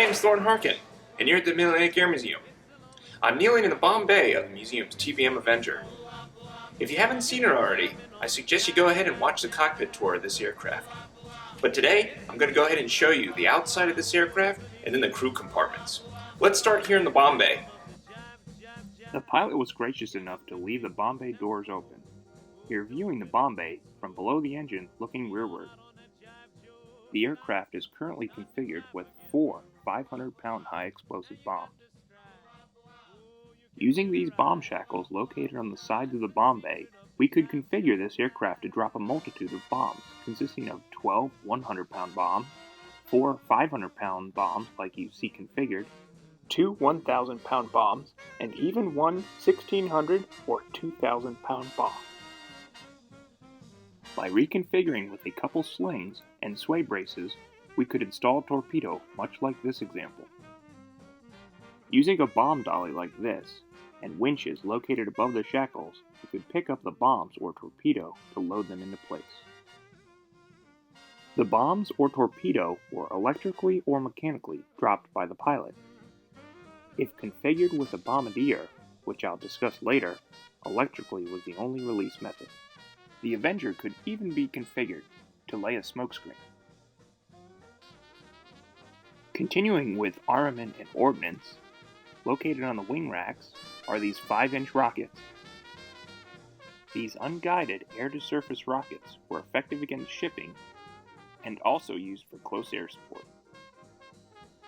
name's Thorne Harkin, and you're at the Mid-Atlantic Air Museum. I'm kneeling in the Bombay of the museum's TBM Avenger. If you haven't seen it already, I suggest you go ahead and watch the cockpit tour of this aircraft. But today, I'm going to go ahead and show you the outside of this aircraft and then the crew compartments. Let's start here in the Bombay. The pilot was gracious enough to leave the Bombay doors open. You're viewing the Bombay from below the engine looking rearward. The aircraft is currently configured with 4 500-pound high-explosive bombs. Using these bomb shackles located on the sides of the Bombay, we could configure this aircraft to drop a multitude of bombs consisting of 12 100-pound bombs, 4 500-pound bombs like you see configured, 2 1,000-pound bombs, and even one 1,600 or 2,000-pound bomb. By reconfiguring with a couple slings and sway braces, we could install a torpedo much like this example. Using a bomb dolly like this, and winches located above the shackles, we could pick up the bombs or torpedo to load them into place. The bombs or torpedo were electrically or mechanically dropped by the pilot. If configured with a bombardier, which I'll discuss later, electrically was the only release method. The Avenger could even be configured to lay a smokescreen. Continuing with armament and ordnance, located on the wing racks are these 5-inch rockets. These unguided air-to-surface rockets were effective against shipping and also used for close air support.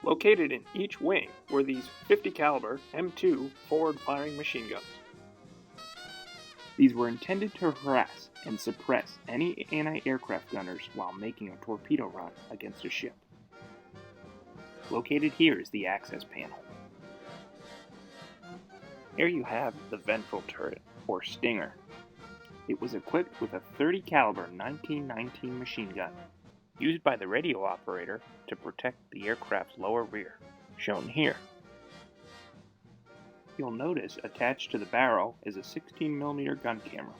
Located in each wing were these 50 caliber M2 forward-firing machine guns. These were intended to harass and suppress any anti-aircraft gunners while making a torpedo run against a ship. Located here is the access panel. Here you have the Ventral turret, or Stinger. It was equipped with a 30 caliber 1919 machine gun, used by the radio operator to protect the aircraft's lower rear, shown here. You'll notice attached to the barrel is a 16mm gun camera.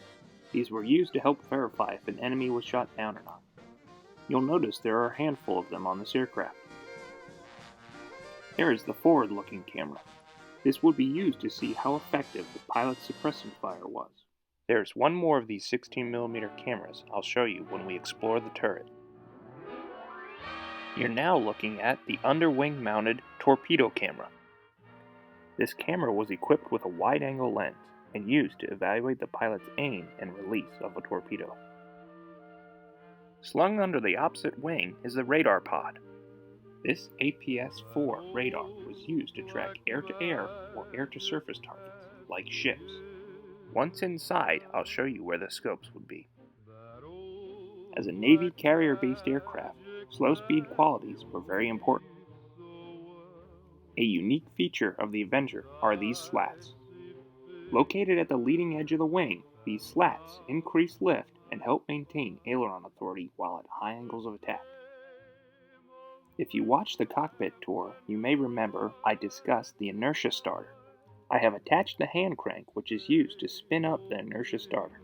These were used to help verify if an enemy was shot down or not. You'll notice there are a handful of them on this aircraft. There is the forward-looking camera. This would be used to see how effective the pilot's suppressing fire was. There's one more of these 16mm cameras I'll show you when we explore the turret. You're now looking at the underwing mounted torpedo camera. This camera was equipped with a wide-angle lens and used to evaluate the pilot's aim and release of a torpedo. Slung under the opposite wing is the radar pod. This APS-4 radar was used to track air-to-air or air-to-surface targets, like ships. Once inside, I'll show you where the scopes would be. As a Navy carrier-based aircraft, slow-speed qualities were very important. A unique feature of the Avenger are these slats. Located at the leading edge of the wing, these slats increase lift and help maintain aileron authority while at high angles of attack. If you watch the cockpit tour, you may remember I discussed the inertia starter. I have attached the hand crank which is used to spin up the inertia starter.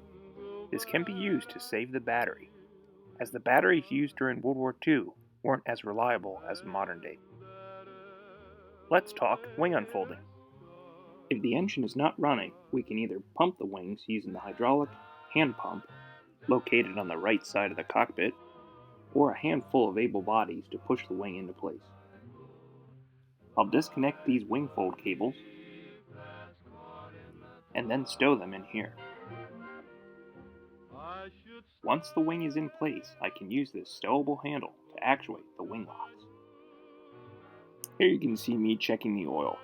This can be used to save the battery, as the batteries used during World War II weren't as reliable as the modern day. Let's talk wing unfolding. If the engine is not running, we can either pump the wings using the hydraulic hand pump, located on the right side of the cockpit, or a handful of able bodies to push the wing into place. I'll disconnect these wing fold cables and then stow them in here. Once the wing is in place, I can use this stowable handle to actuate the wing locks. Here you can see me checking the oil.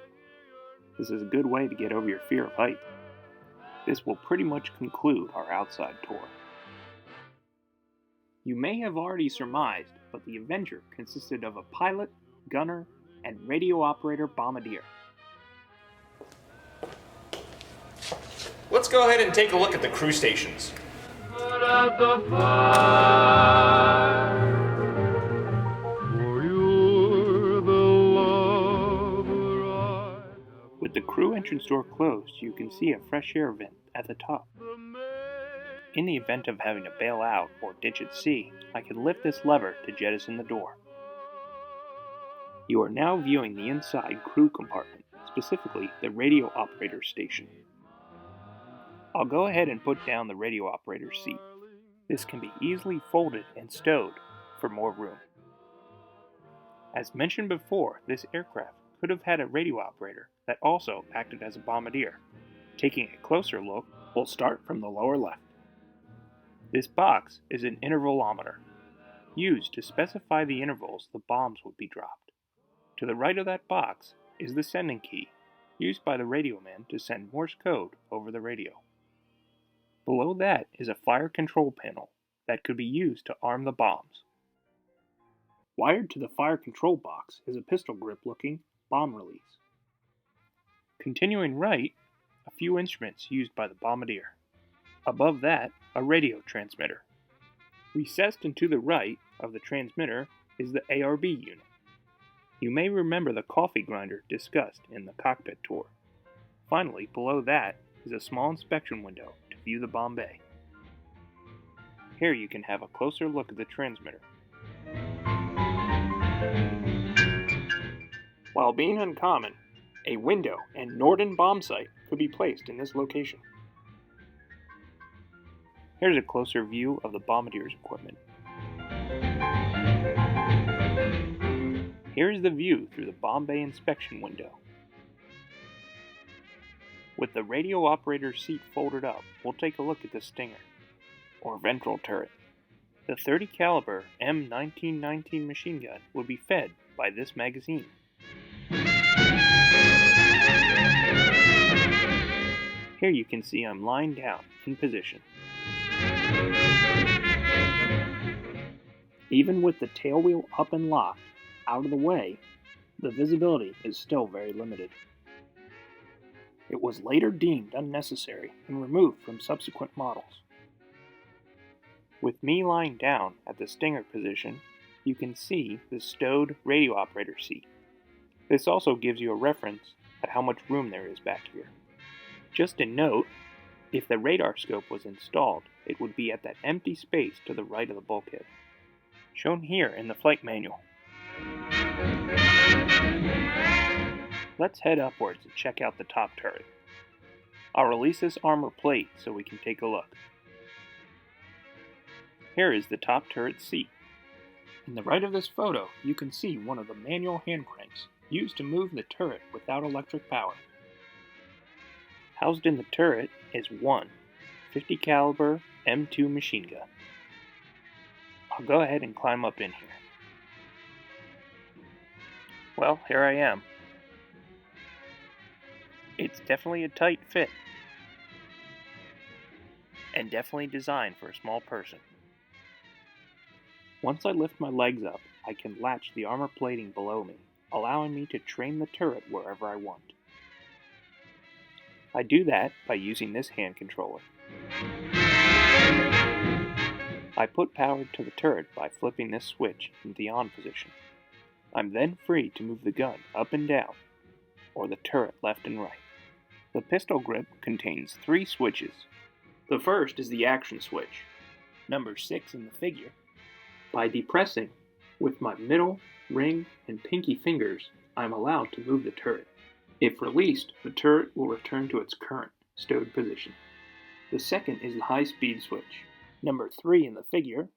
This is a good way to get over your fear of height. This will pretty much conclude our outside tour. You may have already surmised, but the Avenger consisted of a pilot, gunner, and radio operator bombardier. Let's go ahead and take a look at the crew stations. With the crew entrance door closed, you can see a fresh air vent at the top. In the event of having to bail out or ditch at sea, I can lift this lever to jettison the door. You are now viewing the inside crew compartment, specifically the radio operator station. I'll go ahead and put down the radio operator's seat. This can be easily folded and stowed for more room. As mentioned before, this aircraft could have had a radio operator that also acted as a bombardier. Taking a closer look, we'll start from the lower left. This box is an intervalometer, used to specify the intervals the bombs would be dropped. To the right of that box is the sending key, used by the radio man to send Morse code over the radio. Below that is a fire control panel that could be used to arm the bombs. Wired to the fire control box is a pistol grip looking bomb release. Continuing right, a few instruments used by the bombardier. Above that, a radio transmitter. Recessed and to the right of the transmitter is the ARB unit. You may remember the coffee grinder discussed in the cockpit tour. Finally, below that is a small inspection window to view the Bombay. Here you can have a closer look at the transmitter. While being uncommon, a window and Norden bomb sight could be placed in this location. Here's a closer view of the bombardier's equipment. Here's the view through the Bombay inspection window. With the radio operator's seat folded up, we'll take a look at the Stinger, or Ventral turret. The 30 caliber M1919 machine gun would be fed by this magazine. Here you can see I'm lying down in position. Even with the tail wheel up and locked out of the way, the visibility is still very limited. It was later deemed unnecessary and removed from subsequent models. With me lying down at the Stinger position, you can see the stowed radio operator seat. This also gives you a reference at how much room there is back here. Just a note, if the radar scope was installed, it would be at that empty space to the right of the bulkhead, shown here in the flight manual. Let's head upwards and check out the top turret. I'll release this armor plate so we can take a look. Here is the top turret seat. In the right of this photo, you can see one of the manual hand cranks used to move the turret without electric power. Housed in the turret is one 50 caliber M2 machine gun. I'll go ahead and climb up in here. Well, here I am. It's definitely a tight fit, and definitely designed for a small person. Once I lift my legs up, I can latch the armor plating below me, allowing me to train the turret wherever I want. I do that by using this hand controller. I put power to the turret by flipping this switch into the on position. I'm then free to move the gun up and down, or the turret left and right. The pistol grip contains 3 switches. The first is the action switch, number 6 in the figure. By depressing with my middle, ring, and pinky fingers, I'm allowed to move the turret. If released, the turret will return to its current stowed position. The second is the high-speed switch, number 3 in the figure,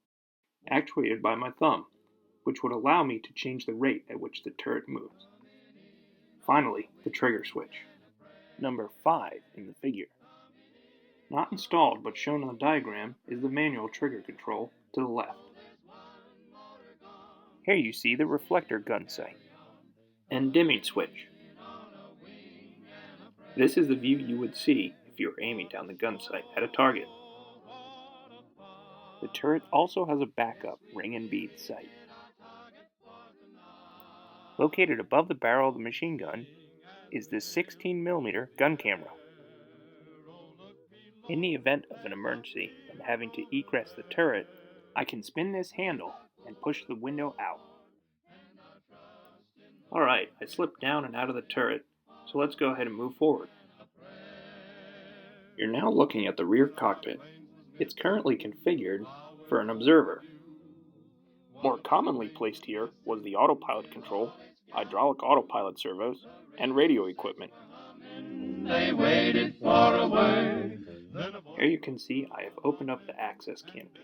actuated by my thumb, which would allow me to change the rate at which the turret moves. Finally, the trigger switch, number 5 in the figure. Not installed but shown on the diagram is the manual trigger control to the left. Here you see the reflector gun sight and dimming switch. This is the view you would see if you were aiming down the gun sight at a target. The turret also has a backup ring and bead sight. Located above the barrel of the machine gun is this 16mm gun camera. In the event of an emergency and having to egress the turret, I can spin this handle and push the window out. Alright, I slipped down and out of the turret, so let's go ahead and move forward. You're now looking at the rear cockpit. It's currently configured for an observer. More commonly placed here was the autopilot control hydraulic autopilot servos, and radio equipment. They waited for a word. Here you can see I have opened up the access canopy.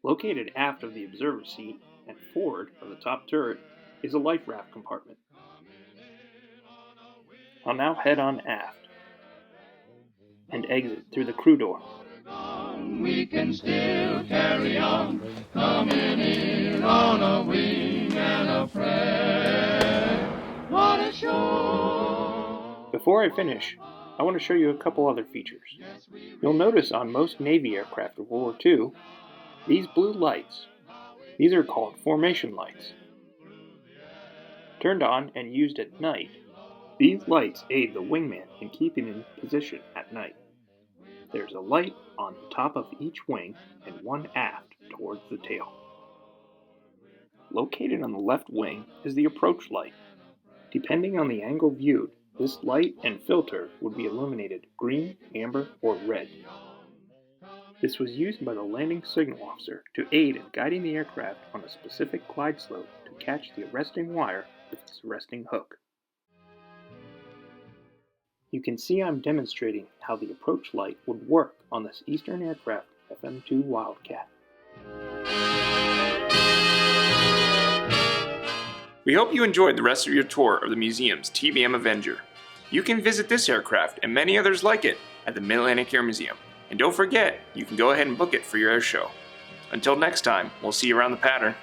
Located aft of the observer seat and forward of the top turret is a life raft compartment. I'll now head on aft and exit through the crew door. We can still carry on, coming in on a wing and a prayer. What a show! Before I finish, I want to show you a couple other features. You'll notice on most Navy aircraft of World War II, these blue lights. These are called formation lights. Turned on and used at night, these lights aid the wingman in keeping in position at night. There's a light on the top of each wing and one aft towards the tail. Located on the left wing is the approach light. Depending on the angle viewed, this light and filter would be illuminated green, amber, or red. This was used by the landing signal officer to aid in guiding the aircraft on a specific glide slope to catch the arresting wire with its arresting hook. You can see I'm demonstrating how the approach light would work on this Eastern Aircraft FM-2 Wildcat. We hope you enjoyed the rest of your tour of the museum's TBM Avenger. You can visit this aircraft and many others like it at the Mid-Atlantic Air Museum. And don't forget, you can go ahead and book it for your air show. Until next time, we'll see you around the pattern.